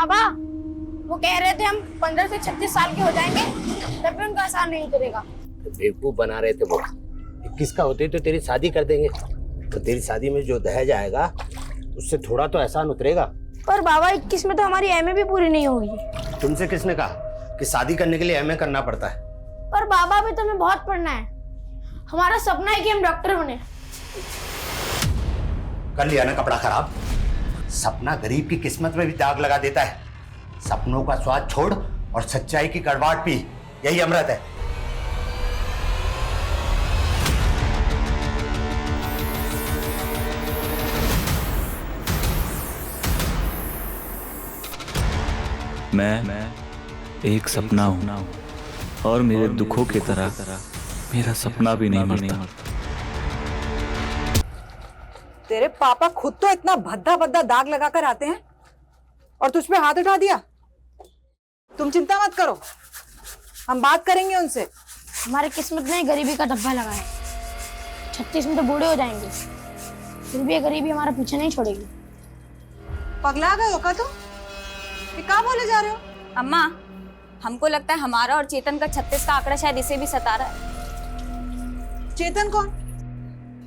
बाबा वो कह रहे थे हम 15 से 36 साल के हो जाएंगे तब भी उनका असर नहीं उतरेगा। बेवकूफ बना रहे थे वो। 21 का होते तो तेरी शादी कर देंगे, तो तेरी शादी में जो दहेज आएगा उससे थोड़ा तो एहसान उतरेगा। पर बाबा 21 में तो हमारी एमए भी पूरी नहीं होगी। तुमसे किसने कहा कि शादी करने के लिए एमए करना पड़ता है? पर बाबा भी तो हमें बहुत पढ़ना है। हमारा सपना है कि हम डॉक्टर बने। कर लिया ना कपड़ा खराब। सपना गरीब की किस्मत में भी दाग लगा देता है। सपनों का स्वाद छोड़ और सच्चाई की कड़वाहट पी, यही अमृत है। मैं एक सपना हूं और मेरे दुखों की तरह मेरा सपना भी नहीं मरता। तेरे पापा खुद तो इतना भद्दा भद्दा दाग लगाकर आते हैं और तुझ पे हाथ उठा दिया। तुम चिंता मत करो, हम बात करेंगे उनसे। हमारे किस्मत में गरीबी का डब्बा लगा है। 36 में तो बूढ़े हो जाएंगे, फिर भी ये गरीबी हमारा पीछे नहीं छोड़ेगी। पगला गए हो का तुम? ये क्या बोले जा रहे हो? अम्मा, हमको लगता है हमारा और चेतन का 36 का आंकड़ा शायद इसे भी सता रहा है। चेतन कौन?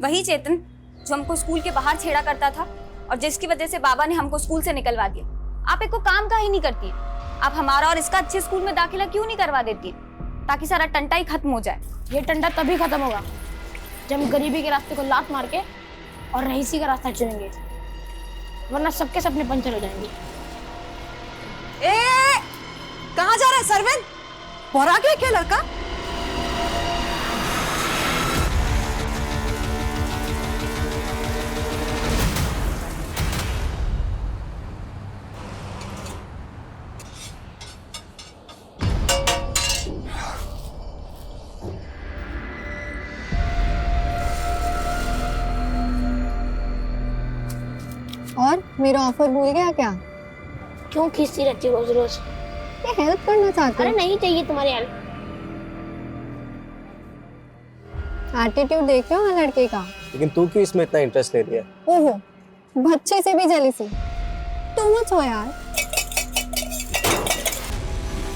वही चेतन जो हमको स्कूल के बाहर छेड़ा करता था और जिसकी वजह से बाबा ने हमको स्कूल से निकलवा दिया। आप एक को काम का ही नहीं करती, आप हमारा और इसका अच्छे स्कूल में दाखिला क्यों नहीं करवा देती, ताकि सारा टंटा ही खत्म हो जाए। ये टंटा तभी खत्म होगा जब हम गरीबी के रास्ते को लात मार के और रईसी का रास्ता चुनेंगे, वरना सबके सपने पंचर हो जाएंगे। कहाँ जा रहा है सरवन? बोरा गया क्या लड़का? और मेरा ऑफर भूल गया क्या? क्यों खींचती रहती हो रोज रोज? ये हेल्प करना चाहती अरे हूँ। नहीं चाहिए तुम्हारी हेल्प। एटीट्यूड देख रहे हो ना लड़के का? लेकिन तू क्यों इसमें इतना इंटरेस्ट ले रही है? ओहो, बच्चे से भी जेलसी। तुम मत हो यार।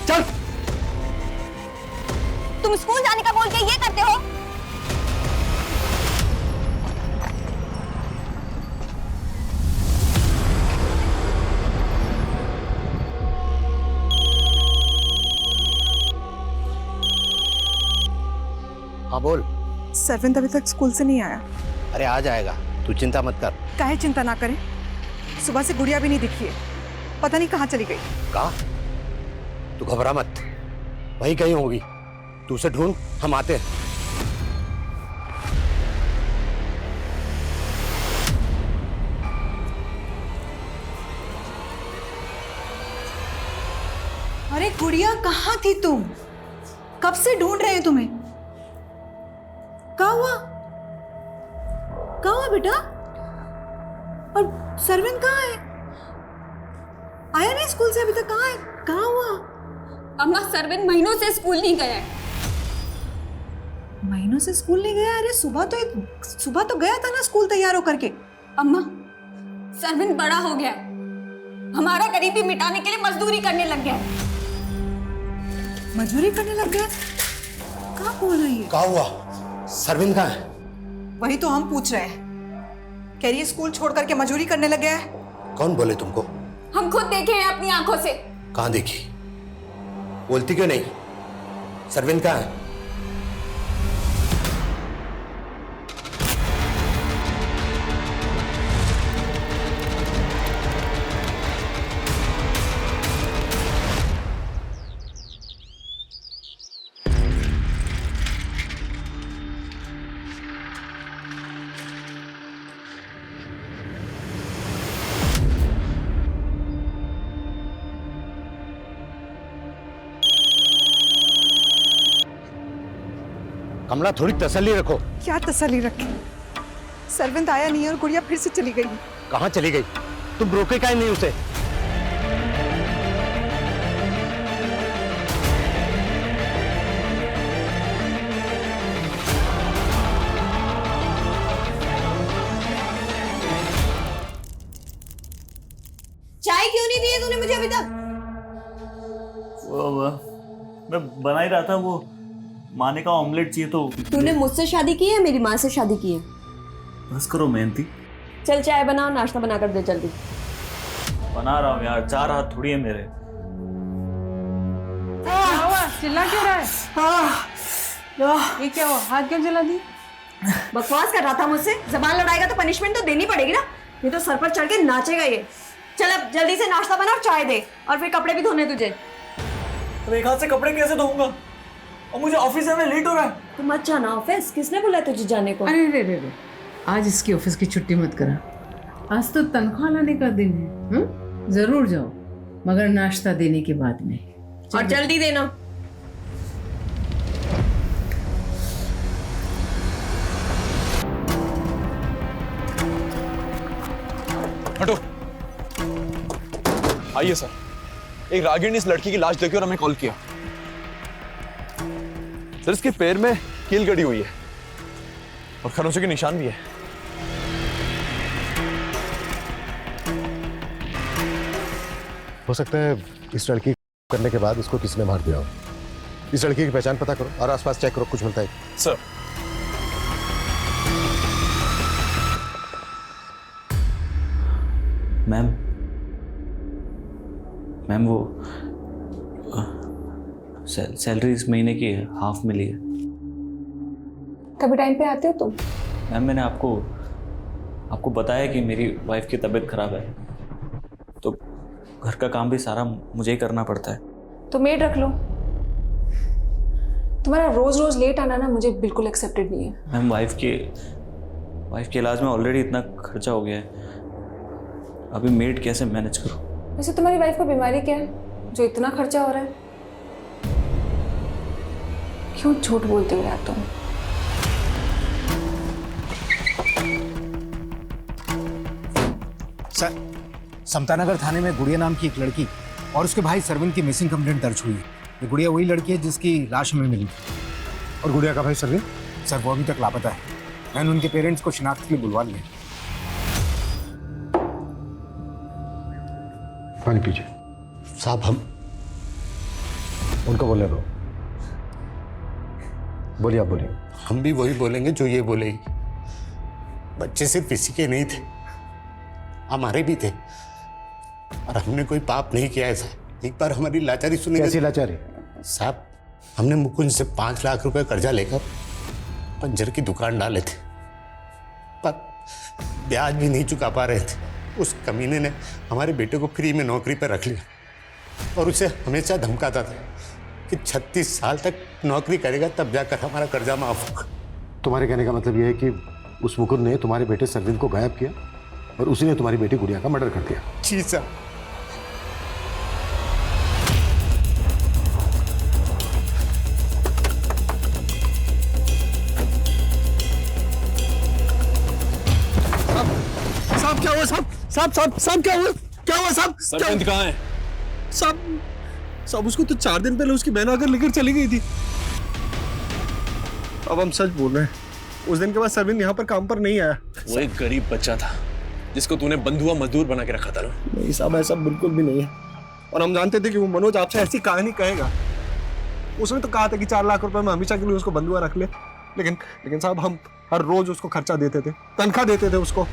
चल। तुम स्कूल जाने का बोल के ये करते हो? हाँ बोल। सरविंद अभी तक स्कूल से नहीं आया। अरे आ जाएगा, तू चिंता मत कर। काहे चिंता ना करें, सुबह से गुड़िया भी नहीं दिखी है, पता नहीं कहाँ चली गई। कहा? तू घबरा मत, वही कहीं होगी। तू उसे ढूंढ, हम आते हैं। अरे गुड़िया कहाँ थी तुम? कब से ढूंढ रहे हैं तुम्हें। क्या हुआ? क्या हुआ बेटा? और सरविंद कहाँ है? आया नहीं स्कूल से अभी तक? कहाँ है? कहाँ हुआ? अम्मा, सरविंद महीनों से स्कूल नहीं गया है। महीनों से स्कूल नहीं गया? अरे सुबह तो गया था ना स्कूल तैयार होकर के। अम्मा, सरविंद बड़ा हो गया है, हमारा गरीबी मिटाने के लिए मजदूरी करने लग गया है। मजदूरी करने लग गया? कहाँ बोल रही है? क्या हुआ? सरविंद कहाँ है? वही तो हम पूछ रहे हैं। कह रही है स्कूल छोड़ करके मजदूरी करने लग गया है। कौन बोले तुमको? हम खुद देखे हैं अपनी आंखों से। कहाँ देखी? बोलती क्यों नहीं? सरविंद कहाँ है? कमला, थोड़ी तसल्ली रखो। क्या तसल्ली रखी? सरविंद आया नहीं और गुड़िया फिर से चली गई। कहाँ चली गई? तुम रोके काहे नहीं उसे? चाय क्यों नहीं दी है तूने मुझे अभी तक? मैं बना ही रहा था, वो माने का ऑमलेट चाहिए तो। तूने मुझसे शादी की है मेरी माँ से शादी की है? बस करो मेहनती। चल चाय बनाओ, नाश्ता बना कर दे जल्दी। बना रहा हूँ यार, 4 हाथ थोड़ी है मेरे। चिल्ला क्यों रहा है? ये क्या हुआ? हाथ क्यों जला दी? बकवास कर रहा था मुझसे। जबान लड़ाएगा तो पनिशमेंट तो देनी पड़ेगी ना, ये तो सर पर चढ़ के नाचेगा ये। चल अब जल्दी से नाश्ता बना और चाय दे, और फिर कपड़े भी धोने तुझे। तो एक हाथ से कपड़े कैसे धोऊंगा, और मुझे ऑफिस जाने लेट हो रहा है। तू मत जाना ऑफिस, किसने बुलाया तुझे जाने को? अरे रे रे रे, आज इसकी ऑफिस की छुट्टी मत करा। आज तो तनख्वाह लाने का दिन है। जरूर जाओ, मगर नाश्ता देने के बाद में। और जल्दी देना। हटो। आइए सर, एक रागिर ने इस लड़की की लाश देखी और हमें कॉल किया। सर इसके पैर में कील गड़ी हुई है और खरोंचे के निशान भी है। हो सकता है इस लड़की करने के बाद इसको किसने मार दिया हो। इस लड़की की पहचान पता करो और आसपास चेक करो, कुछ मिलता है। सर मैम वो सैलरी इस महीने की हाफ मिली है। कभी टाइम पे आते हो तुम? मैम मैंने आपको बताया कि मेरी वाइफ की तबीयत खराब है, तो घर का काम भी सारा मुझे ही करना पड़ता है। तो मेड रख लो। तुम्हारा रोज रोज लेट आना ना मुझे बिल्कुल एक्सेप्टेड नहीं है। मैम वाइफ के इलाज में ऑलरेडी इतना खर्चा हो गया है, अभी मेड कैसे मैनेज करूं? वैसे तुम्हारी वाइफ को बीमारी क्या है जो इतना खर्चा हो रहा है? क्यों झूठ बोलते हो यार तुम? सर, समतानगर थाने में गुड़िया नाम की एक लड़की और उसके भाई सरविन की मिसिंग कंप्लेंट दर्ज हुई है। ये गुड़िया वही लड़की है जिसकी लाश हमें मिली और गुड़िया का भाई सरविन? सर वो अभी तक लापता है। मैंने उनके पेरेंट्स को शिनाख्त के लिए बुलवा लिया। पानी पीजिए। साहब हम उनको बोलने दो। बोलिए, आप बोलिए। हम भी वही बोलेंगे जो ये बोलेगी। बच्चे सिर्फ इसी के नहीं थे, हमारे भी थे, और हमने कोई पाप नहीं किया ऐसा। एक बार हमारी लाचारी सुनी। कैसी लाचारी? साहब हमने मुकुंद से 5 लाख रुपए कर्जा लेकर पंजर की दुकान डाले थे, पर ब्याज भी नहीं चुका पा रहे थे। उस कमीने ने हमारे बेटे को फ्री में नौकरी पर रख लिया और उसे हमेशा धमकाता था कि 36 साल तक नौकरी करेगा तब जाकर हमारा कर्जा माफ होगा। तुम्हारे कहने का मतलब यह है कि उस मुकुंद ने तुम्हारे बेटे सरविन को गायब किया और उसी ने तुम्हारी बेटी गुड़िया का मर्डर कर दिया? जी साहब। साहब क्या हुआ? साहब क्या हुआ? साहब सरविंद कहाँ है? साहब उसको तो 4 दिन पहले उसकी बहन आकर लेकर चली गई थी। अब हम सच बोल रहे हैं, उस दिन के बाद सरविंद यहाँ पर काम पर नहीं आया। वो एक गरीब बच्चा था जिसको तूने बंधुआ मजदूर बना के रखा था ना? नहीं साहब, ऐसा बिल्कुल भी नहीं है। और हम जानते थे कि वो मनोज आपसे ऐसी कहानी कहेगा। उसने तो कहा था कि 4 लाख रुपए में हमेशा के लिए उसको बंधुआ रख ले, लेकिन साहब हम हर रोज उसको खर्चा देते थे, तनख्वाह देते थे उसको।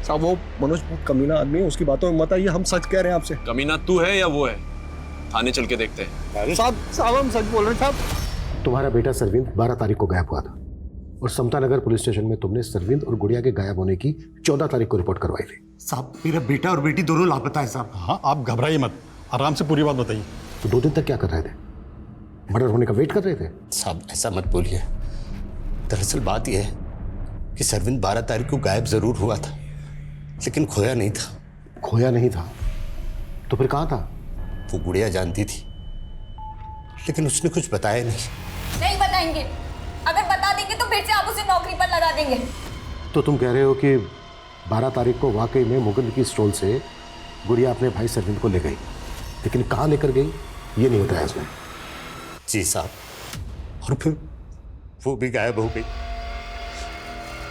साहब वो मनोज बहुत कमीना आदमी है, उसकी बातों में मत आइए। हम सच कह रहे हैं आपसे। कमीना तू है या वो है? थाने चल के देखते हैं। साहब हम सच बोल रहे हैं साहब। तुम्हारा बेटा सरविंद 12 तारीख को गायब हुआ था और समतानगर पुलिस स्टेशन में तुमने सरविंद और गुड़िया के गायब होने की 14 तारीख को रिपोर्ट करवाई थी। साहब मेरा बेटा और बेटी दोनों लापता है साहब। हाँ, आप घबराइए मत, आराम से पूरी बात बताइए। तो 2 दिन तक क्या कर रहे थे? मर्डर होने का वेट कर रहे थे? साहब ऐसा मत बोलिए। दरअसल बात यह है कि सरविंद 12 तारीख को गायब जरूर हुआ था, लेकिन खोया नहीं था। खोया नहीं था तो फिर कहाँ था? वो गुड़िया जानती थी, लेकिन उसने कुछ बताया नहीं। नहीं बताएंगे। अगर बता देंगे तो फिर से आप उसे नौकरी पर लगा देंगे। तो तुम कह रहे हो कि 12 तारीख को वाकई में मुकुंद की स्टॉल से गुड़िया अपने भाई सरविंद को ले गई, लेकिन कहाँ लेकर गई ये नहीं बताया उसने? जी साहब, और फिर वो भी गायब हो गई।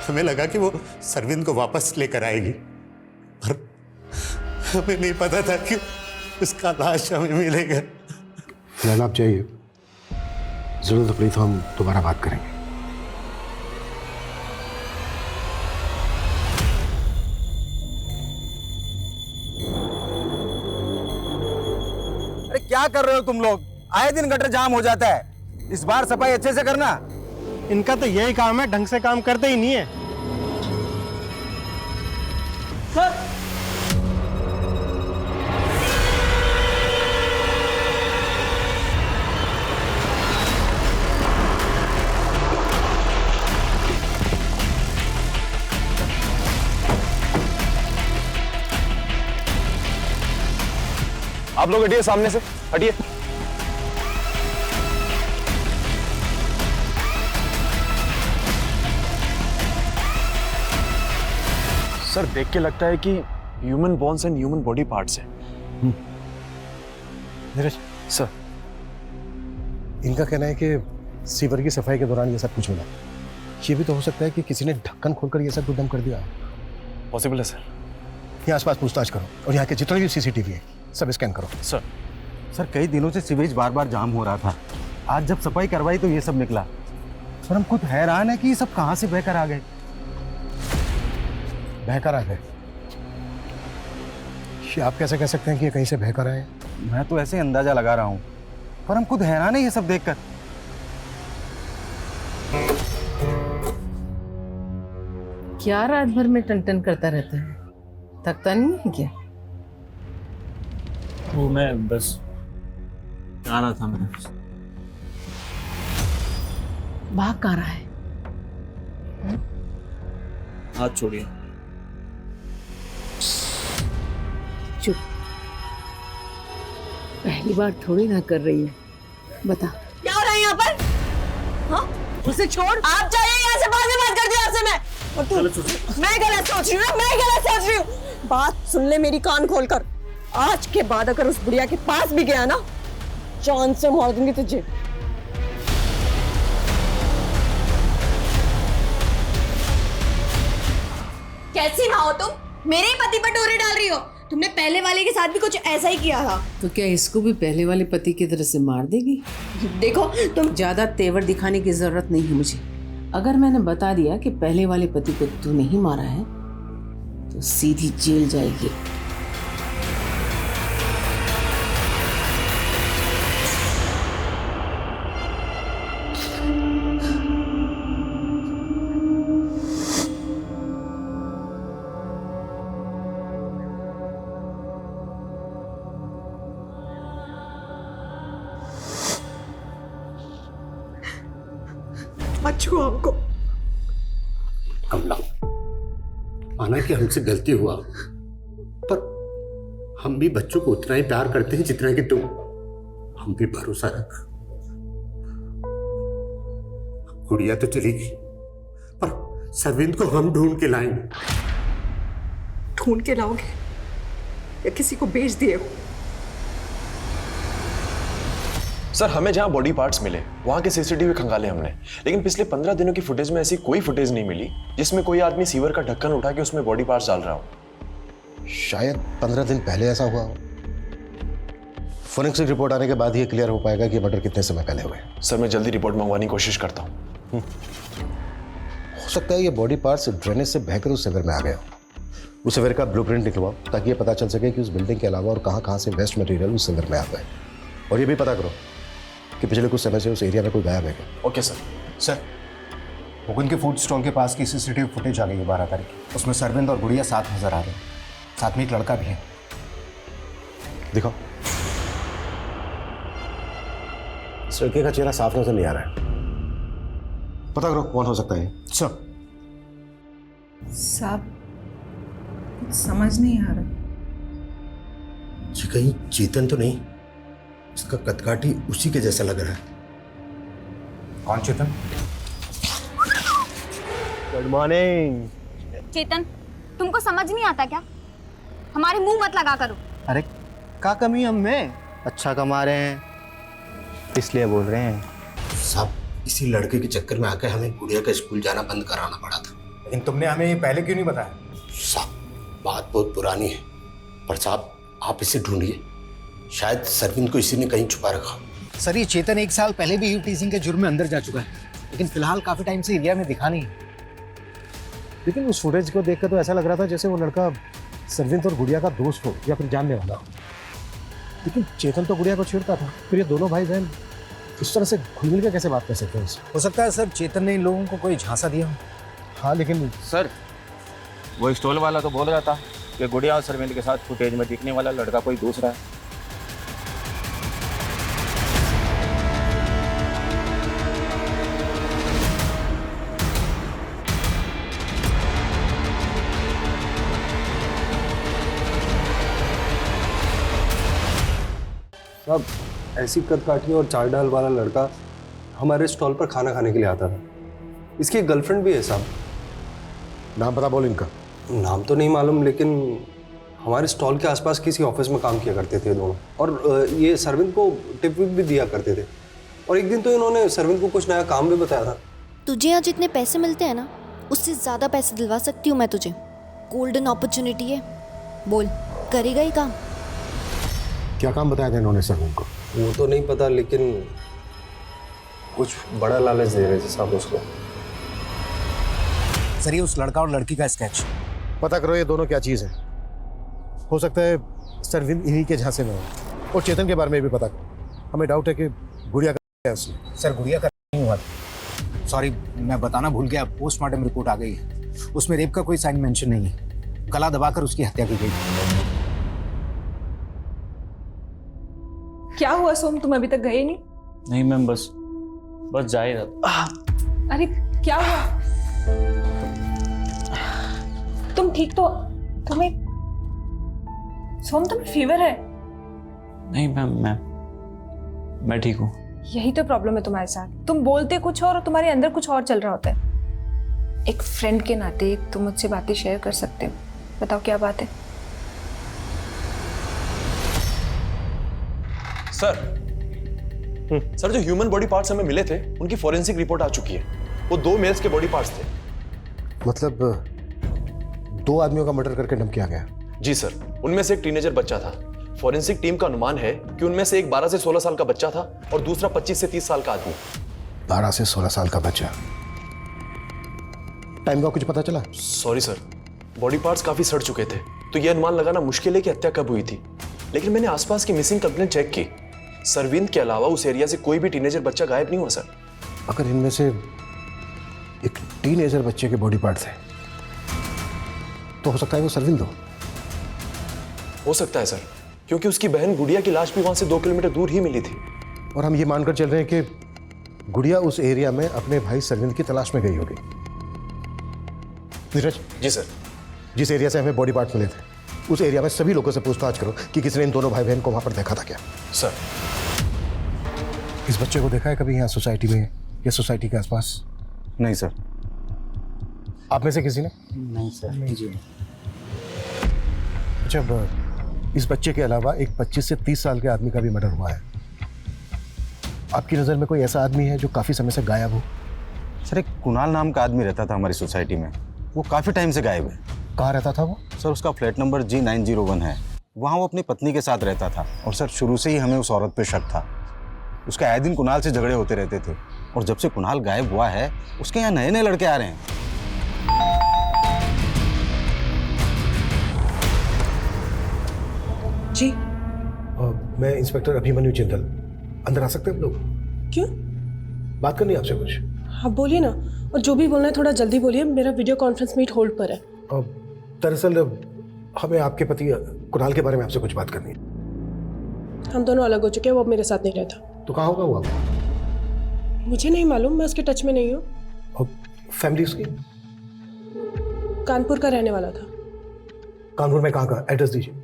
हमें लगा कि वो सरविंद को वापस लेकर आएगी, पर हमें नहीं पता था कि उसका लाश हमें मिलेगा। फिलहाल आप चाहिए, जरूरत पड़ी तो हम दोबारा बात करेंगे। अरे क्या कर रहे हो तुम लोग? आए दिन गटर जाम हो जाता है, इस बार सफाई अच्छे से करना। इनका तो यही काम है, ढंग से काम करते ही नहीं है। आप लोग हटिए, सामने से हटिए। सर देख के लगता है कि human bones and human body parts हैं। नीरज सर इनका कहना है कि सीवर की सफाई के दौरान ये सब कुछ मिला। ये भी तो हो सकता है कि किसी ने ढक्कन खोलकर ये सब कुछ डंप कर दिया। पॉसिबल है सर। यहाँ आसपास पूछताछ करो और यहाँ के जितने भी सीसीटीवी है सब स्कैन करो। सर सर कई दिनों से सीवेज बार बार जाम हो रहा था, आज जब सफाई करवाई तो ये सब निकला। सर हम खुद हैरान है कि ये सब कहाँ से बहकर आ गए। बहकर आ गए? ये आप कैसे कह सकते हैं कि ये कहीं से बहकर आए? मैं तो ऐसे अंदाजा लगा रहा हूँ, पर हम खुद हैरान है ये सब देखकर। क्या रात भर में टन करता रहता है, थकता नहीं है क्या? वो मैं बस आ रहा था। मैं भाग कहाँ रहा है? हाथ छोड़िए। चुप, पहली बार थोड़ी ना कर रही है। बता क्या हो रहा है यहाँ पर? हाँ? उसे छोड़। आप जाइए यहाँ से, बाद में बात करती हूँ आपसे मैं। और तू, मैं गलत सोच रही हूँ, मैं गलत सोच रही हूँ। बात सुन ले मेरी, कान खोलकर। आज के बाद अगर उस बुढ़िया के पास भी गया ना, जान से मार दूंगी तुझे। कैसी माँ हो तुम? मेरे ही पति पर डोरे डाल रही हो। तुमने पहले वाले के साथ भी कुछ ऐसा ही किया था। तो क्या इसको भी पहले वाले पति की तरह से मार देगी? देखो तुम ज्यादा तेवर दिखाने की जरूरत नहीं है मुझे। अगर मैंने बता दिया कि पहले वाले पति को तू नहीं मारा है तो सीधी जेल जाएगी। मत छुओ हमको। कमला, माना कि हमसे गलती हुआ, पर हम भी बच्चों को उतना ही प्यार करते हैं जितना कि तुम। हम भी भरोसा रख। गुड़िया तो चली गई, पर सरविंद को हम ढूंढ के लाएंगे। ढूंढ के लाओगे या किसी को बेच दिए हो? सर हमें जहां बॉडी पार्ट्स मिले वहां के सीसीटीवी खंगाले हमने, लेकिन पिछले 15 दिनों की फुटेज में ऐसी कोई फुटेज नहीं मिली जिसमें कोई आदमी सीवर का ढक्कन उठा के उसमें बॉडी पार्ट्स डाल रहा हो। शायद 15 दिन पहले ऐसा हुआ हो। फोरेंसिक रिपोर्ट आने के बाद ही क्लियर हो पाएगा कि मर्डर कितने समय पहले हुए। सर मैं जल्दी रिपोर्ट मंगवाने की कोशिश करता हूँ। हो सकता है ये बॉडी पार्ट्स ड्रेनेज से बहकर उस सिवर में आ गए हो। उस सिवर का ब्लूप्रिंट निकलवाओ ताकि ये पता चल सके कि उस बिल्डिंग के अलावा और कहाँ से वेस्ट मटेरियल उस सिवर में आ गए। और ये भी पता करो कि पिछले कुछ समय से उस एरिया में कोई गायब है क्या। Okay sir. सर मुकुंद के फूड स्टॉल के पास की सीसीटीवी फुटेज आ गई है 12 तारीख। उसमें सरविंद और गुड़िया साथ नजर आ रहे हैं, साथ में एक लड़का भी है। दिखाओ। इस लड़के का चेहरा साफ नजर नहीं आ रहा है, पता करो कौन हो सकता है। सर साहब कुछ समझ नहीं आ रहा। जी कहीं चेतन तो नहीं? इसका कदकाठी उसी के जैसा लग रहा है। कौन चेतन? Good morning. चेतन, तुमको समझ नहीं आता क्या? हमारे मुंह मत लगा करो। अरे क्या कमी हम में? अच्छा कमा रहे हैं इसलिए बोल रहे हैं। साहब इसी लड़के के चक्कर में आकर हमें गुड़िया का स्कूल जाना बंद कराना पड़ा था। लेकिन तुमने हमें ये पहले क्यों नहीं बताया? साहब बात बहुत पुरानी है, पर साहब आप इसे ढूंढिए। शायद सरविंद को इसी ने कहीं छुपा रखा। सर ये चेतन 1 साल पहले भी ईव टीजिंग के जुर्म में अंदर जा चुका है, लेकिन फिलहाल काफी टाइम से एरिया में दिखा नहीं। लेकिन उस फुटेज को देखकर तो ऐसा लग रहा था जैसे वो लड़का सरविंद और गुड़िया का दोस्त हो या फिर जानने वाला हो। लेकिन चेतन तो गुड़िया को छेड़ता था, फिर ये दोनों भाई बहन इस तरह से घुल मिल के कैसे बात कर सकते हैं? हो सकता है सर चेतन ने इन लोगों को कोई झांसा दिया हो। हाँ लेकिन सर वो स्टॉल वाला तो बोल रहा था कि गुड़िया और सरविंद के साथ फुटेज में दिखने वाला लड़का कोई दूसरा है। साहब ऐसी कदकाठी और चाल डाल वाला लड़का हमारे स्टॉल पर खाना खाने के लिए आता था। इसकी एक गर्लफ्रेंड भी है साहब। नाम पता बोल इनका। नाम तो नहीं मालूम, लेकिन हमारे स्टॉल के आसपास किसी ऑफिस में काम किया करते थे दोनों, और ये सरविंद को टिप विप भी दिया करते थे। और एक दिन तो इन्होंने सरविंद को कुछ नया काम भी बताया था। तुझे यहाँ जितने पैसे मिलते हैं ना, उससे ज़्यादा पैसे दिलवा सकती हूँ मैं तुझे। गोल्डन अपॉर्चुनिटी है, बोल करेगा ही काम। क्या काम बताया था इन्होंने सरविंद को? वो तो नहीं पता, लेकिन कुछ बड़ा लालच दे रहे थे साहब उसको। सर ये उस लड़का और लड़की का स्केच। पता करो ये दोनों क्या चीज़ है। हो सकता है सरविंद इन्हीं के झांसे में हो। और चेतन के बारे में भी पता करो। हमें डाउट है कि गुड़िया का है उसने। सर गुड़िया का नहीं हुआ, सॉरी मैं बताना भूल गया, पोस्टमार्टम रिपोर्ट आ गई है, उसमें रेप का कोई साइन मेंशन नहीं है। गला दबाकर उसकी हत्या की गई। क्या हुआ सोम, तुम अभी तक गए नहीं? नहीं मैम, बस जा ही रहा था। अरे क्या हुआ? तुम ठीक तो? तुम्हें सोम तुम्हें फीवर है? नहीं मैम, मैं ठीक हूँ। यही तो प्रॉब्लम है तुम्हारे साथ, तुम बोलते कुछ और तुम्हारे अंदर कुछ और चल रहा होता है। एक फ्रेंड के नाते तुम मुझसे बातें शेयर कर सकते हो, बताओ क्या बात है? सर जो ह्यूमन बॉडी पार्ट्स हमें मिले थे उनकी फॉरेंसिक रिपोर्ट आ चुकी है। वो 2 मेल्स के बॉडी पार्ट्स थे। मतलब 2 आदमियों का मर्डर करके डंप किया गया? जी सर, उनमें से एक टीनेजर बच्चा था। फॉरेंसिक टीम का अनुमान है कि उनमें से एक 12 से 16 साल का बच्चा था और दूसरा 25 से 30 साल का आदमी। 12 से 16 साल का बच्चा। टाइम का कुछ पता चला? सॉरी सर, बॉडी पार्ट्स काफी सड़ चुके थे, तो यह अनुमान लगाना मुश्किल है कि हत्या कब हुई थी। लेकिन मैंने आसपास की मिसिंग कंप्लेंट चेक की, सरविंद के अलावा उस एरिया से कोई भी टीनेजर बच्चा गायब नहीं हुआ सर। अगर इनमें से एक टीनेजर बच्चे के बॉडी पार्ट थे तो हो सकता है वो सरविंद हो सकता है सर, क्योंकि उसकी बहन गुड़िया की लाश भी वहां से 2 किलोमीटर दूर ही मिली थी। और हम ये मानकर चल रहे हैं कि गुड़िया उस एरिया में अपने भाई सरविंद की तलाश में गई होगी। नीरज। जी सर। जिस एरिया से हमें बॉडी पार्ट मिले थे उस एरिया में सभी लोगों से पूछताछ करो कि किसी ने इन दोनों भाई बहन को वहां पर देखा था क्या। सर। इस बच्चे को देखा है कभी यहाँ सोसाइटी में या सोसाइटी के आसपास? नहीं सर। आप में से किसी ने? नहीं सर। नहीं जी। अच्छा, इस बच्चे के अलावा एक 25 से 30 साल के आदमी का भी मर्डर हुआ है। आपकी नज़र में कोई ऐसा आदमी है जो काफ़ी समय से गायब हो? सर एक कुणाल नाम का आदमी रहता था हमारी सोसाइटी में, वो काफ़ी टाइम से गायब है। कहाँ रहता था वो? सर उसका फ्लैट नंबर G901 है, वहाँ वो अपनी पत्नी के साथ रहता था। और सर शुरू से ही हमें उस औरत पे शक था। उसके आए दिन कुणाल से झगड़े होते रहते थे, और जब से कुणाल गायब हुआ है उसके यहाँ नए नए लड़के आ रहे हैं। जी। मैं इंस्पेक्टर अभिमन्यु चिंतल। अंदर आ सकते हैं हम लोग? क्यों? बात करनी है आपसे कुछ। हाँ बोलिए ना, और जो भी बोलना है थोड़ा जल्दी बोलिए, मेरा वीडियो कॉन्फ्रेंस मीट होल्ड पर है। दरअसल हमें आपके पति कुणाल के बारे में आपसे कुछ बात करनी है। हम दोनों अलग हो चुके हैं, वो अब मेरे साथ नहीं रहता। तो कहाँ होगा वो आपको? मुझे नहीं मालूम, मैं उसके टच में नहीं हूँ। और फैमिली उसकी? कानपुर का रहने वाला था। कानपुर में कहाँ का? एड्रेस दीजिए।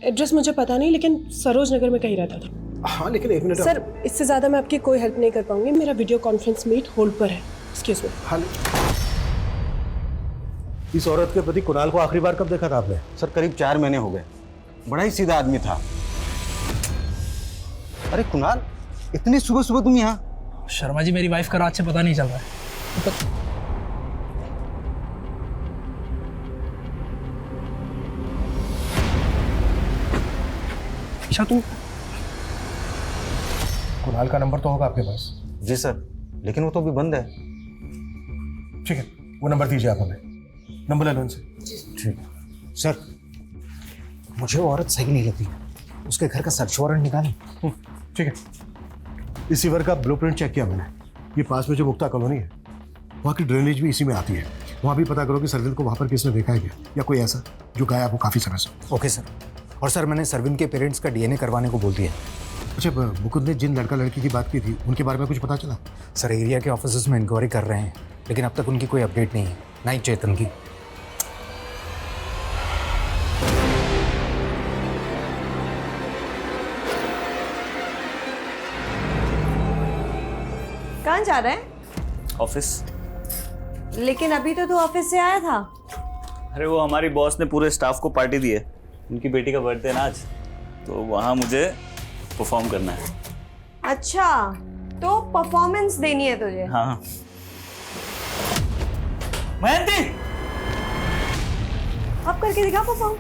एड्रेस मुझे पता नहीं, लेकिन सरोज नगर में कहीं रहता था। हाँ लेकिन एक मिनट सर, इससे ज़्यादा मैं आपकी कोई हेल्प नहीं कर पाऊंगी, मेरा वीडियो कॉन्फ्रेंस मीट होल्ड पर है। Excuse me. हाँ, इस औरत के पति कुणाल को आखिरी बार कब देखा था आपने? सर करीब 4 महीने हो गए। बड़ा ही सीधा आदमी था। अरे कुणाल, इतनी सुबह सुबह तुम यहाँ? शर्मा जी, मेरी वाइफ का रात से पता नहीं चल रहा है। अच्छा तुम कुणाल का नंबर तो होगा आपके पास? जी सर, लेकिन वो तो अभी बंद है। ठीक है, वो नंबर दीजिए आप हमें। नंबर ले लो उनसे। ठीक है सर, मुझे वो औरत सही नहीं लगती, उसके घर का सर्च वारंट निकालें। ठीक है, इस सीवर का ब्लूप्रिंट चेक किया मैंने। ये पास में जो मुक्ता कॉलोनी है, वहाँ की ड्रेनेज भी इसी में आती है। वहाँ भी पता करो कि सरविन को वहाँ पर किसने देखा है क्या, या कोई ऐसा जो गायब हो काफ़ी समय से। Okay sir. और सर, मैंने सरविन के पेरेंट्स का डीएनए करवाने को बोल दिया। अच्छा, मुकुंद ने जिन लड़का लड़की की बात की थी उनके बारे में कुछ पता चला? सर, एरिया के ऑफिसर्स में इंक्वायरी कर रहे हैं, लेकिन अब तक उनकी कोई अपडेट नहीं है, ना ही चेतन की। कहाँ जा रहे हैं? ऑफिस। लेकिन अभी तो तू ऑफिस से आया था। अरे वो हमारी बॉस ने पूरे स्टाफ को पार्टी दी है, उनकी बेटी का बर्थडे ना आज, तो वहाँ मुझे परफॉर्म करना है। अच्छा, तो परफॉर्मेंस देनी है तुझे? हाँ। मेहंदी, अब करके दिखा परफॉर्म।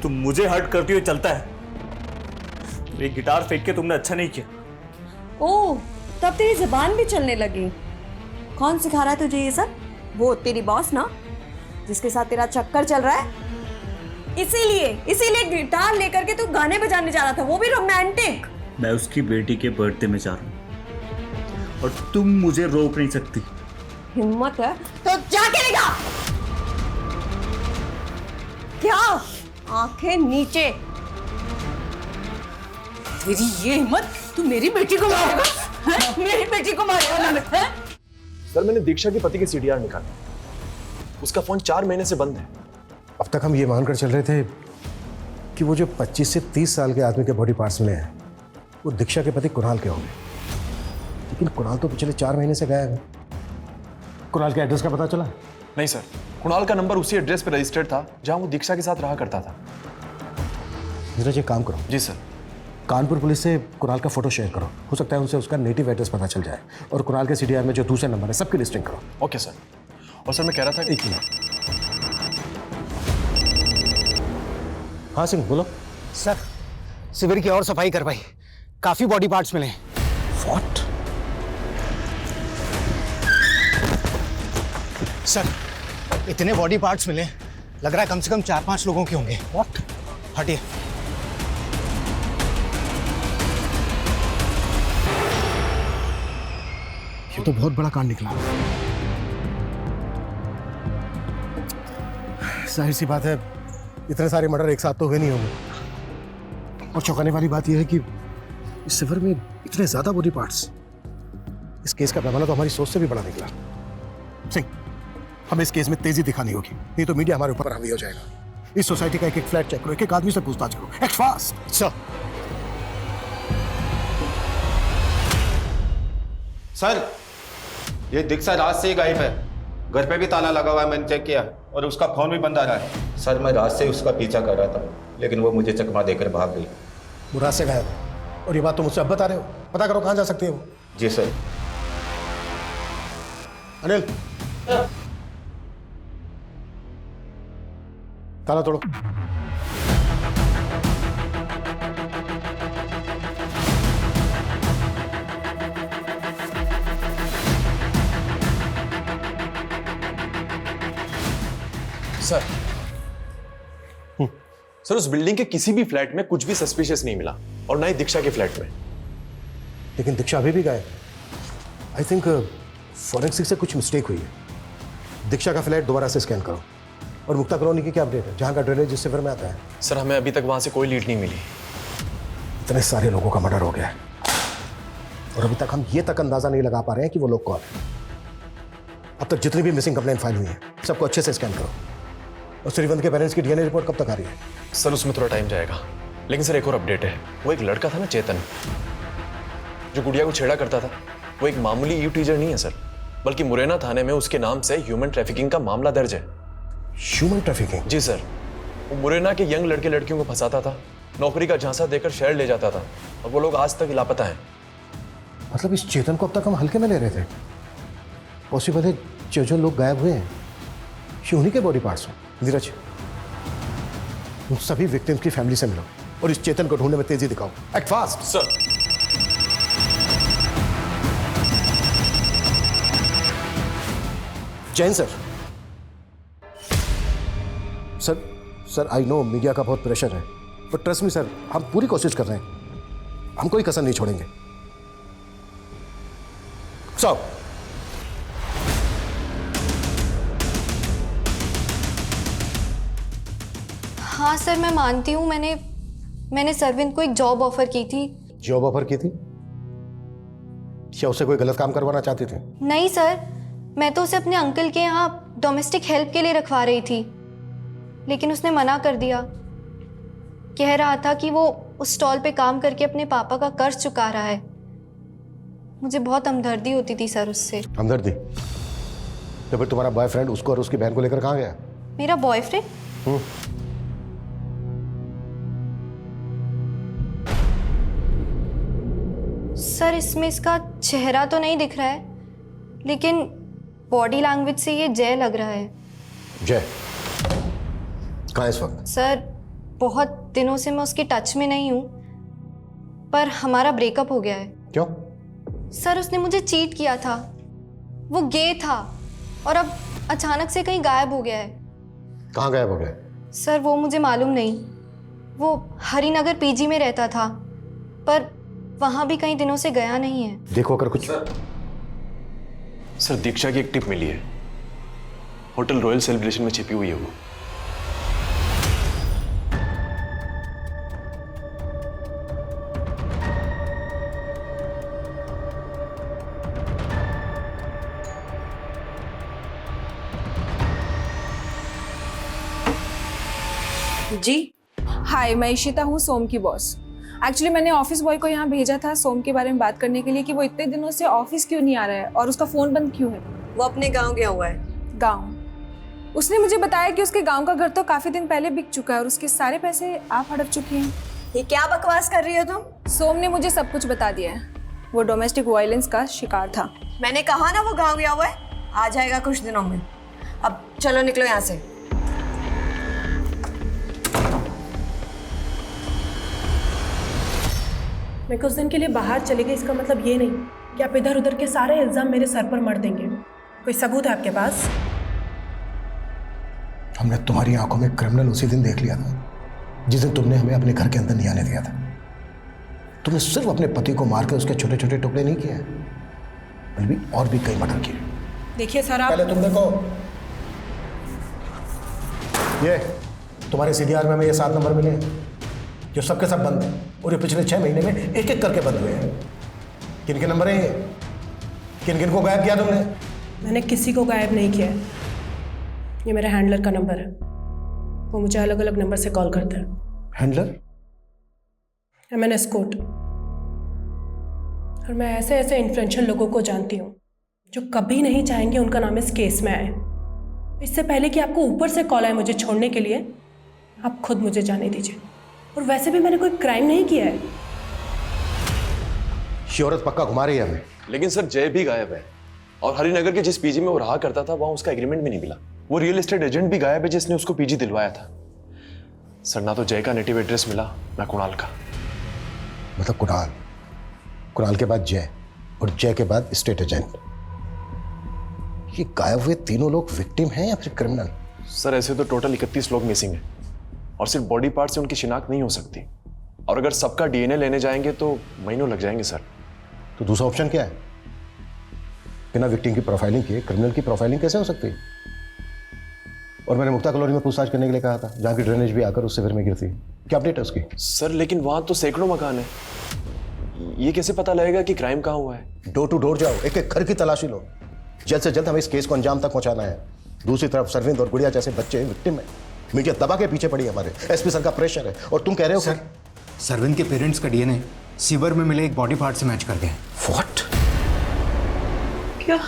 तुम मुझे हर्ट करती हो चलता है, ये गिटार फेंक के तुमने अच्छा नहीं किया। ओह, तब तेरी जुबान भी चलने लगी। कौन सिखा रहा है तुझे ये सब? वो तेरी बॉस ना, जिसके साथ तेरा चक्कर चल रहा है। इसीलिए गिटार लेकर के तू गाने बजाने जा रहा था, वो भी रोमांटिक। मैं उसकी बेटी के बर्थडे में जा रहा हूँ और तुम मुझे रोक नहीं सकती। हिम्मत है तो जाके दिखा। क्या? आंखें नीचे। तेरी ये हिम्मत, तू मेरी बेटी को मारेगा? हैं? मेरी बेटी को मारेगा ना? सर, मैंने दीक्षा के पति के सीडीआर निकाला, उसका फोन 4 महीने से बंद है। अब तक हम ये मानकर चल रहे थे कि वो जो 25 से 30 साल के आदमी के बॉडी पार्ट्स मिले हैं वो दीक्षा के पति कुणाल के होंगे, लेकिन कुणाल तो पिछले 4 महीने से गायब है। कुणाल के एड्रेस का पता चला? नहीं सर, कुणाल का नंबर उसी एड्रेस पर रजिस्टर्ड था जहां वो दीक्षा के साथ रहा करता था। नीरज, एक काम करो। जी सर। कानपुर पुलिस से कुणाल का फोटो शेयर करो, हो सकता है उनसे उसका नेटिव एड्रेस पता चल जाए। और कुणाल के सीडीआर में जो दूसरे नंबर है सबकी लिस्टिंग करो। Okay sir. और सर, मैं कह रहा था, एक मिनट। हाँ सिंह, बोलो। सर, शिविर की और सफाई करवाई, काफी बॉडी पार्ट्स मिले। व्हाट? सर, इतने बॉडी पार्ट्स मिले, लग रहा है कम से कम 4-5 लोगों के होंगे। व्हाट? हटिए। ये तो बहुत बड़ा कांड निकला। जाहिर सी बात है, इतने सारे मर्डर एक साथ तो हुए नहीं होंगे। और चौंकाने वाली बात यह है कि इस सफर में इतने ज्यादा बॉडी पार्ट्स, इस केस का पैमाना तो हमारी सोच से भी बड़ा निकला। सिंह, हमें इस केस में तेजी दिखानी होगी, नहीं तो मीडिया हमारे ऊपर हावी हो जाएगा। इस सोसाइटी का एक फ्लैट चेक करो, एक आदमी से पूछताछ करो। Act fast. सर, ये दीक्षा रात से ही गायब है, घर पे भी ताला लगा हुआ है, मैंने चेक किया, और उसका फोन भी बंद आ रहा है। सर, मैं रात से उसका पीछा कर रहा था, लेकिन वो मुझे चकमा देकर भाग गई। वो रात से गायब है, और ये बात तुम मुझसे अब बता रहे हो? पता करो कहाँ जा सकती है वो। जी सर। अनिल, ताला तोड़ो। सर, सर, उस बिल्डिंग के किसी भी फ्लैट में कुछ भी सस्पिशियस नहीं मिला, और ना ही दीक्षा के फ्लैट में। लेकिन दीक्षा अभी भी गायब। आई थिंक फॉरेंसिक से कुछ मिस्टेक हुई है। दीक्षा का फ्लैट दोबारा से स्कैन करो। और मुक्ता कॉलोनी की क्या अपडेट है, जहाँ का ड्रेनेज जिस सिवर में आता है? सर, हमें अभी तक वहां से कोई लीड नहीं मिली। इतने सारे लोगों का मर्डर हो गया है और अभी तक हम ये तक अंदाजा नहीं लगा पा रहे हैं कि वो लोग कौन है। अब तक जितनी भी मिसिंग कंप्लेंट फाइल हुई है सबको अच्छे से स्कैन करो। और श्रीवंत के पेरेंट्स की डीएनए रिपोर्ट कब तक आ रही है? सर, उसमें थोड़ा टाइम जाएगा, लेकिन सर एक और अपडेट है। वो एक लड़का था ना, चेतन, जो गुड़िया को छेड़ा करता था, वो एक मामूली यू टीजर नहीं है सर, बल्कि मुरैना थाने में उसके नाम से ह्यूमन ट्रैफिकिंग का मामला दर्ज है। Human trafficking? जी सर। वो मुरैना के यंग लड़के लड़कियों को फंसाता था, नौकरी का झांसा देकर शहर ले जाता था, और वो लोग आज तक लापता हैं। मतलब इस चेतन को अब तक हम हल्के में ले रहे थे? पॉसिबल है जो लोग गायब हुए हैं ये उन्हीं के बॉडी पार्ट्स हो। नीरज, उन सभी विक्टिम्स की फैमिली से मिलो और इस चेतन को ढूंढने में तेजी दिखाओ। Act fast sir. Jain sir. Sir I know media का बहुत प्रेशर है, बट ट्रस्ट मी सर, हम पूरी कोशिश कर रहे हैं, हम कोई कसर नहीं छोड़ेंगे। सर हाँ सर, मैं मानती हूँ मैंने सरविंद को एक जॉब ऑफर की थी। जॉब ऑफर की थी या उसे कोई गलत काम करवाना चाहती थी? नहीं सर, मैं तो उसे अपने अंकल के यहाँ डोमेस्टिक हेल्प के लिए रखवा रही थी, लेकिन उसने मना कर दिया। कह रहा था कि वो उस स्टॉल पे काम करके अपने पापा का कर्ज चुका रहा है। मुझे बहुत हमदर्दी होती थी सर उससे। हमदर्दी? तो फिर तुम्हारा बॉयफ्रेंड उसको और उसकी बहन को लेकर कहाँ गया? मेरा बॉयफ्रेंड? सर इसमें इसका चेहरा तो नहीं दिख रहा है, लेकिन बॉडी लैंग्वेज से ये जय लग रहा है। जय कहाँ है इस वक्त? सर बहुत दिनों से मैं उसके टच में नहीं हूँ, पर हमारा ब्रेकअप हो गया है। क्यों? सर उसने मुझे चीट किया था, वो गे था और अब अचानक से कहीं गायब हो गया है। कहाँ गायब हो गया? सर वो मुझे मालूम नहीं। वो हरिनगर पीजी में रहता था, पर वहां भी कई दिनों से गया नहीं है। देखो अगर कुछ। सर दीक्षा की एक टिप मिली है, होटल रॉयल सेलिब्रेशन में छिपी हुई है वो। जी हाय, मैं इशिता हूँ, सोम की बॉस। एक्चुअली मैंने ऑफिस बॉय को यहाँ भेजा था सोम के बारे में बात करने के लिए कि वो इतने दिनों से ऑफिस क्यों नहीं आ रहा है और उसका फोन बंद क्यों है। वो अपने गांव गया हुआ है। गांव? उसने मुझे बताया कि उसके गांव का घर तो काफी दिन पहले बिक चुका है और उसके सारे पैसे आप हड़प चुकी हैं। ये क्या बकवास कर रही हो तुम? सोम ने मुझे सब कुछ बता दिया है। वो डोमेस्टिक वायलेंस का शिकार था। मैंने कहा ना वो गाँव गया हुआ है, आ जाएगा कुछ दिनों में। अब चलो निकलो यहाँ से। मैं कुछ दिन के लिए बाहर चले गई, इसका मतलब ये नहीं कि आप इधर उधर के सारे इल्जाम मेरे सर पर मर देंगे। कोई सबूत है आपके पास? हमने तुम्हारी आंखों में क्रिमिनल उसी दिन देख लिया था जिस दिन तुमने हमें अपने घर के अंदर नहीं आने दिया था। तुमने सिर्फ अपने पति को मारकर उसके छोटे छोटे टुकड़े नहीं किए, बल्कि और भी कई मर्डर किए। देखिए सर, आप पहले तुम देखो, ये तुम्हारे सीडीआर में हमें ये 7 नंबर मिले हैं जो सबके सब बंद हैं और ये पिछले 6 महीने में एक एक करके बंद हुए हैं। किन के नंबर हैं ये? किन किन को गायब किया तुमने? मैंने किसी को गायब नहीं किया है। ये मेरे हैंडलर का नंबर है, वो मुझे अलग अलग नंबर से कॉल करता है। हैंडलर? मैंने एस्कॉर्ट, और मैं ऐसे ऐसे इन्फ्लुएंशियल लोगों को जानती हूँ जो कभी नहीं चाहेंगे उनका नाम इस केस में आए। इससे पहले कि आपको ऊपर से कॉल आए मुझे छोड़ने के लिए, आप खुद मुझे जाने दीजिए। और वैसे भी मैंने कोई क्राइम नहीं किया है। ये औरत पक्का घुमा रही है हमें। लेकिन सर जय भी गायब है और हरिनगर के जिस पीजी में वो रहा करता था वहां उसका एग्रीमेंट भी नहीं मिला। वो रियल एस्टेट एजेंट भी गायब है जिसने उसको पीजी दिलवाया था। सर ना तो जय का नेटिव एड्रेस मिला ना कुणाल का। मतलब कुणाल के बाद जय और जय के बाद स्टेट एजेंट। ये गायब हुए तीनों लोग विक्टिम हैं या फिर क्रिमिनल? सर ऐसे तो टोटल 31 लोग मिसिंग हैं और सिर्फ बॉडी पार्ट से उनकी शिनाख्त नहीं हो सकती, और अगर सबका डीएनए लेने जाएंगे तो महीनों लग जाएंगे सर। तो दूसरा ऑप्शन क्या है? बिना विक्टिम की प्रोफाइलिंग किए क्रिमिनल की प्रोफाइलिंग कैसे हो सकती है? और मैंने मुक्ता कॉलोनी में पूछताछ करने के लिए कहा था, जहाँ की ड्रेनेज भी आकर उस शिविर में गिरती है। क्या अपडेट है उसकी? सर लेकिन वहां तो सैकड़ों मकान है, ये कैसे पता लगेगा कि क्राइम कहाँ हुआ है? डोर टू डोर जाओ, एक एक घर की तलाशी लो। जल्द से जल्द हमें इस केस को अंजाम तक पहुंचाना है। दूसरी तरफ सरविंद और गुड़िया जैसे बच्चे विक्टिम है, मीडिया दबा के पीछे पड़ी है, हमारे एसपी सर का प्रेशर है, और तुम कह रहे हो सर सरविंद के पेरेंट्स का डीएनए सीवर में मिले एक बॉडी पार्ट से मैच कर गए। व्हाट? क्या?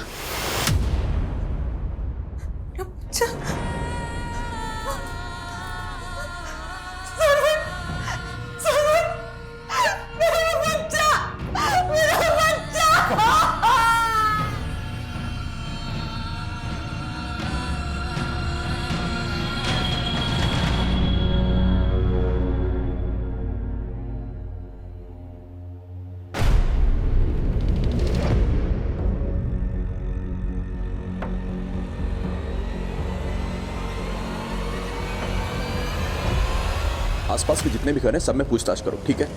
आसपास के जितने भी घर हैं सब में पूछताछ करो, ठीक है?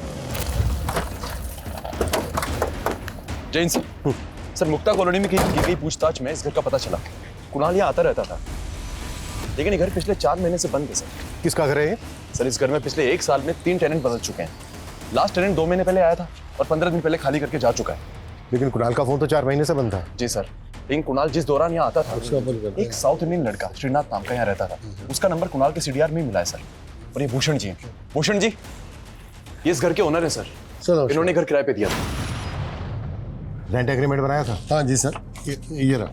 जैन सर मुक्ता कॉलोनी में की गई पूछताछ में इस घर का पता चला। कुणाल यहाँ आता रहता था, लेकिन ये घर पिछले 4 महीने से बंद है सर। किसका घर है ये? सर इस घर में पिछले 1 साल में 3 टेनेंट बदल चुके हैं। लास्ट टेनेंट 2 महीने पहले आया था और 15 दिन पहले खाली करके जा चुका है। लेकिन कुणाल का फोन तो 4 महीने से बंद था। जी सर, लेकिन कुणाल जिस दौरान यहाँ आता था एक साउथ इंडियन लड़का श्रीनाथ नाम का यहाँ रहता था, उसका नंबर कुणाल के सीडीआर में ही मिला है सर। और ये भूषण जी हैं। भूषण जी ये इस घर के ओनर है सर। इन्होंने घर किराए पे दिया था। रेंट एग्रीमेंट बनाया था? हाँ जी सर, ये रहा।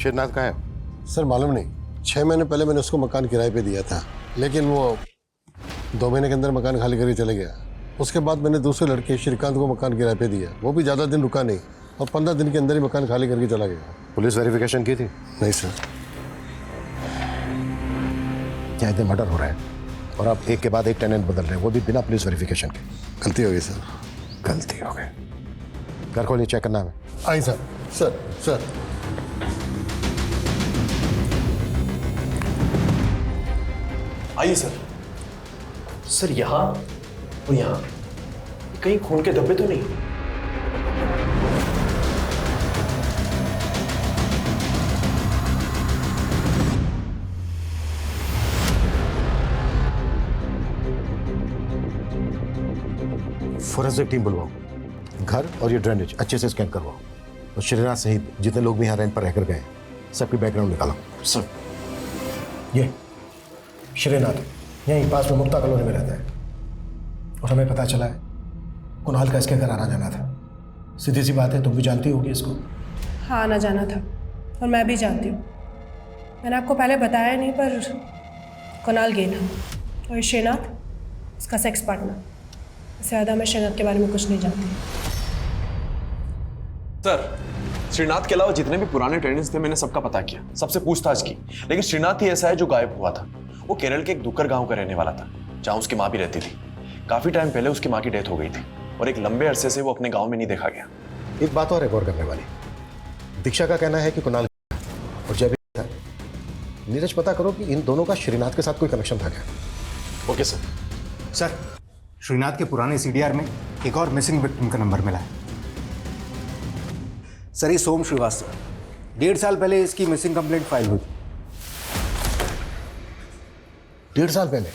श्रीनाथ कहाँ है? सर मालूम नहीं, 6 महीने पहले मैंने उसको मकान किराए पे दिया था, लेकिन वो 2 महीने के अंदर मकान खाली करके चले गया। उसके बाद मैंने दूसरे लड़के श्रीकांत को मकान किराए पे दिया, वो भी ज़्यादा दिन रुका नहीं और 15 दिन के अंदर ही मकान खाली करके चला गया। पुलिस वेरिफिकेशन की थी? नहीं सर। यहाँ इतने मर्डर हो रहे हैं और आप एक के बाद एक टेनेंट बदल रहे हैं, वो भी बिना पुलिस वेरिफिकेशन के। गलती हो गई सर। गलती हो गई। घर खोलिए, चेक करना है। आई सर। सर सर आइए सर। सर यहाँ और यहाँ कहीं खून के धब्बे तो नहीं? फोरेंसिक टीम बुलवाओ, घर और ये ड्रेनेज अच्छे से स्कैन करवाओ और श्रीनाथ सहित जितने लोग भी यहाँ रेंट पर रहकर गए सबकी बैकग्राउंड निकालो। सर ये श्रीनाथ यहीं पास में मुक्ता कॉलोनी में रहता है और हमें पता चला है कुणाल का इसके घर आना जाना था। सीधी सी बात है, तुम भी जानती होगी इसको। हाँ, आना जाना था और मैं भी जानती हूँ। मैंने आपको पहले बताया नहीं, पर कुणाल गेल है और ये श्रीनाथ इसका सेक्स पार्टनर। इससे ज़्यादा मैं श्रीनाथ के बारे में कुछ नहीं जानती। सर श्रीनाथ के अलावा जितने भी पुराने टेनेंट्स थे मैंने सबका पता किया, सबसे पूछताछ की, लेकिन श्रीनाथ ही ऐसा है जो गायब हुआ था। वो केरल के एक दुक्कर गांव का रहने वाला था जहां उसकी माँ भी रहती थी। काफी टाइम पहले उसकी माँ की डेथ हो गई थी और एक लंबे अरसे से वो अपने गांव में नहीं देखा गया। एक बात और गौर करने वाली, दीक्षा का कहना है कि कुणाल और जय भी था। नीरज, पता करो कि इन दोनों का श्रीनाथ के साथ कोई कनेक्शन था क्या? Okay sir. सर श्रीनाथ के पुराने सीडीआर में एक और मिसिंग विक्टिम का नंबर मिला है। सर ये सोम श्रीवास्तव, 1.5 साल पहले इसकी मिसिंग कंप्लेंट फाइल हुई थी। 1.5 साल पहले?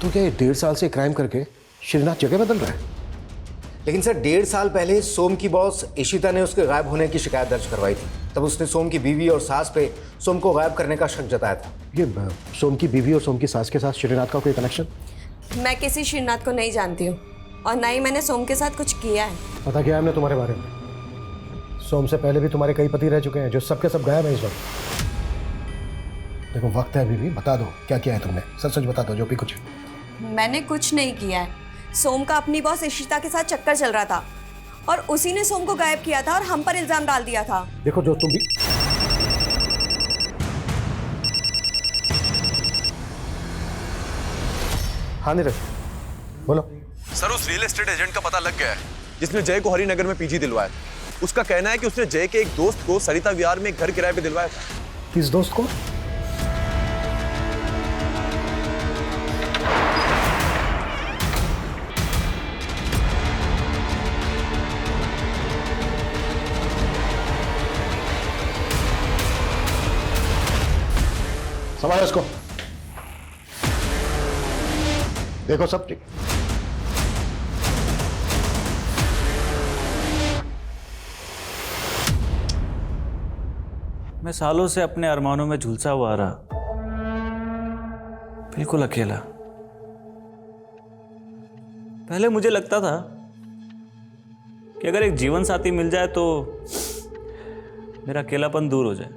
तो क्या ये 1.5 साल से क्राइम करके श्रीनाथ जगह बदल रहा है? लेकिन सर 1.5 साल पहले सोम की बॉस इशिता ने उसके गायब होने की शिकायत दर्ज करवाई थी। तब उसने सोम की बीवी और सास पे सोम को गायब करने का शक जताया था। ये सोम की बीवी और सोम की सास के साथ श्रीनाथ का कोई कनेक्शन? मैं किसी श्रीनाथ को नहीं जानती हूँ और ना ही मैंने सोम के साथ कुछ किया है। पता किया हमने तुम्हारे बारे में। सोम से पहले भी तुम्हारे कई पति रह चुके हैं जो सबके सब गायब हैं इस वक्त। देखो वक्त है अभी भी, बता दो क्या किया है तुमने, सच सच बता दो जो भी कुछ। मैंने कुछ नहीं किया है। सोम का अपनी बॉस इशिता के साथ चक्कर चल रहा था और उसी ने सोम को गायब किया था और हम पर इल्जाम डाल दिया था। देखो जो तुम भी। हाँ नीरज बोलो। सर उस रियल एस्टेट एजेंट का पता लग गया है जिसने जय को हरिनगर में पीजी दिलवाया। उसका कहना है कि उसने जय के एक दोस्त को सरिता विहार में एक घर किराए पे दिलवाया था। किस दोस्त को? संभालो इसको। देखो सब ठीक। मैं सालों से अपने अरमानों में झुलसा हुआ रहा, बिल्कुल अकेला। पहले मुझे लगता था कि अगर एक जीवन साथी मिल जाए तो मेरा अकेलापन दूर हो जाए।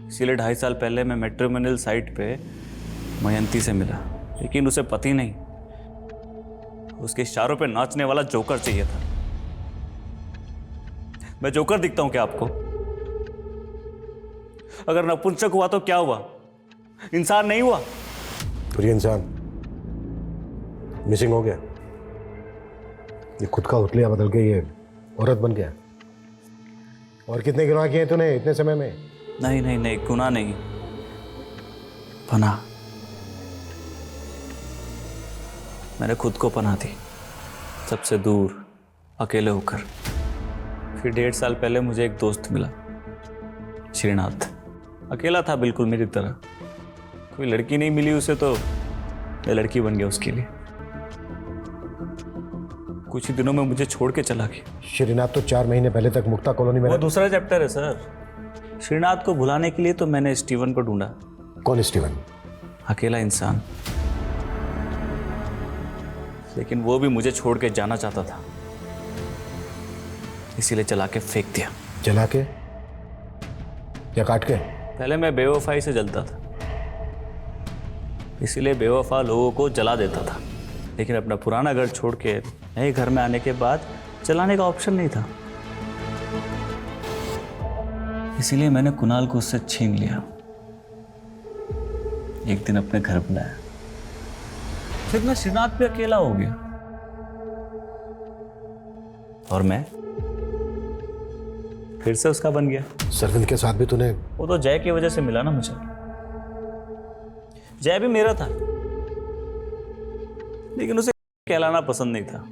इसीलिए 2.5 साल पहले मैं मैट्रिमोनियल साइट पे मयंती से मिला, लेकिन उसे पति नहीं, उसके इशारों पे नाचने वाला जोकर चाहिए था। मैं जोकर दिखता हूं क्या आपको? अगर नपुंसक हुआ तो क्या हुआ? इंसान नहीं हुआ? और ये इंसान मिसिंग हो गया, ये खुद का हुतलिया बदल के ये औरत बन गया। और कितने गुनाह किए तूने इतने समय में? नहीं नहीं नहीं, गुनाह नहीं, पनाह। मैंने खुद को पनाह दी, सबसे दूर, अकेले होकर। फिर 1.5 साल पहले मुझे एक दोस्त मिला, श्रीनाथ। अकेला था बिल्कुल मेरी तरह, कोई लड़की नहीं मिली उसे तो मैं लड़की बन गया उसके लिए। कुछ ही दिनों में मुझे छोड़ के चला गया। श्रीनाथ तो 4 महीने पहले तक मुक्ता कॉलोनी में वो दूसरा चैप्टर है सर। श्रीनाथ को भुलाने के लिए तो मैंने स्टीवन को ढूंढा। कौन स्टीवन? अकेला इंसान, लेकिन वो भी मुझे छोड़ के जाना चाहता था, इसीलिए जला के फेंक दिया। जला के या काट के? पहले मैं बेवफाई से जलता था, इसीलिए बेवफा लोगों को जला देता था। लेकिन अपना पुराना घर छोड़ के नए घर में आने के बाद जलाने का ऑप्शन नहीं था, इसीलिए मैंने कुणाल को उससे छीन लिया। एक दिन अपने घर बुलाया, फिर मैं श्रीनाथ पे अकेला हो गया और मैं फिर से उसका बन गया। सरविंद के साथ भी तूने? वो तो जय की वजह से मिला ना मुझे। जय भी मेरा था, लेकिन उसे कहलाना पसंद नहीं था।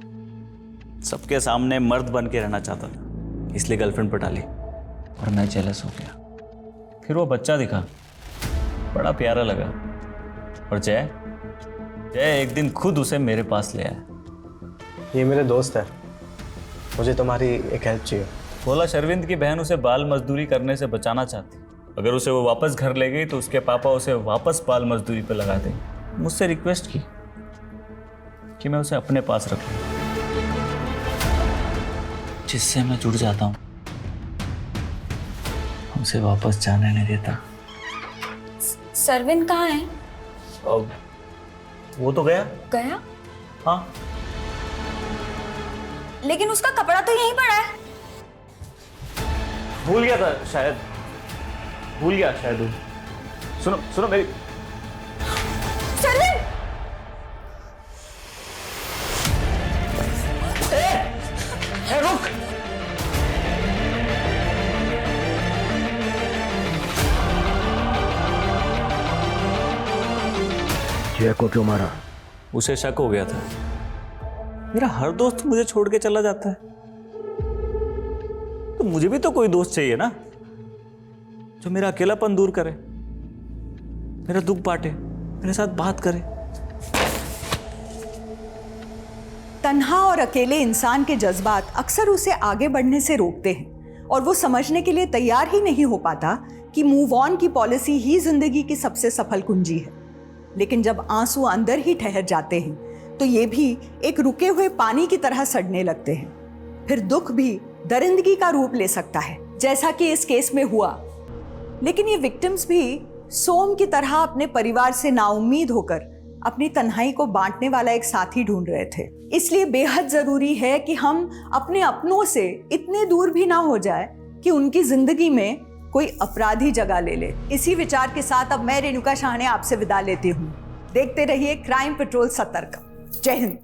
सबके सामने मर्द बन के रहना चाहता था, इसलिए गर्लफ्रेंड पटा ली और मैं जेलस हो गया। फिर वो बच्चा दिखा, बड़ा प्यारा लगा, और जय एक दिन खुद उसे मेरे पास ले आया। ये मेरे दोस्त है, मुझे तुम्हारी एक हेल्प चाहिए। बोला शर्विंद की बहन उसे बाल मजदूरी करने से बचाना चाहती, अगर उसे वो वापस घर ले गई तो उसके पापा उसे वापस बाल मजदूरी पे लगा देंगे। मुझसे रिक्वेस्ट की कि मैं उसे अपने पास रखूं, जिससे मैं जुड़ जाता हूं, उसे वापस जाने नहीं देता। सरविंद कहाँ है? अब वो तो गया। गया? हाँ, लेकिन उसका कपड़ा तो यहीं पड़ा है। भूल गया था शायद, भूल गया शायद वो। सुनो मेरी। सरविंद! रुक! जय को क्यों मारा? उसे शक हो गया था। मेरा हर दोस्त मुझे छोड़ के चला जाता है, तो मुझे भी तो कोई दोस्त चाहिए ना, जो मेरा अकेलापन दूर करे, मेरा दुख बांटे, मेरे साथ बात करे। तन्हा और अकेले इंसान के जज्बात अक्सर उसे आगे बढ़ने से रोकते हैं और वो समझने के लिए तैयार ही नहीं हो पाता कि मूव ऑन की पॉलिसी ही जिंदगी की सबसे सफल कुंजी है। लेकिन जब आंसू अंदर ही ठहर जाते हैं तो ये भी एक रुके हुए पानी की तरह सड़ने लगते हैं। फिर दुख भी दरिंदगी का रूप ले सकता है, जैसा कि इस केस में हुआ। लेकिन ये विक्टिम्स भी सोम की तरह अपने परिवार से नाउम्मीद होकर अपनी तन्हाई को बांटने वाला एक साथी ढूंढ रहे थे। इसलिए बेहद जरूरी है कि हम अपने अपनों से इतने दूर भी ना हो जाए कि उनकी जिंदगी में कोई अपराधी जगह ले ले। इसी विचार के साथ अब मैं रेणुका शाहने आपसे विदा लेती हूँ। देखते रहिए क्राइम पेट्रोल सतर्क। जय हिंद।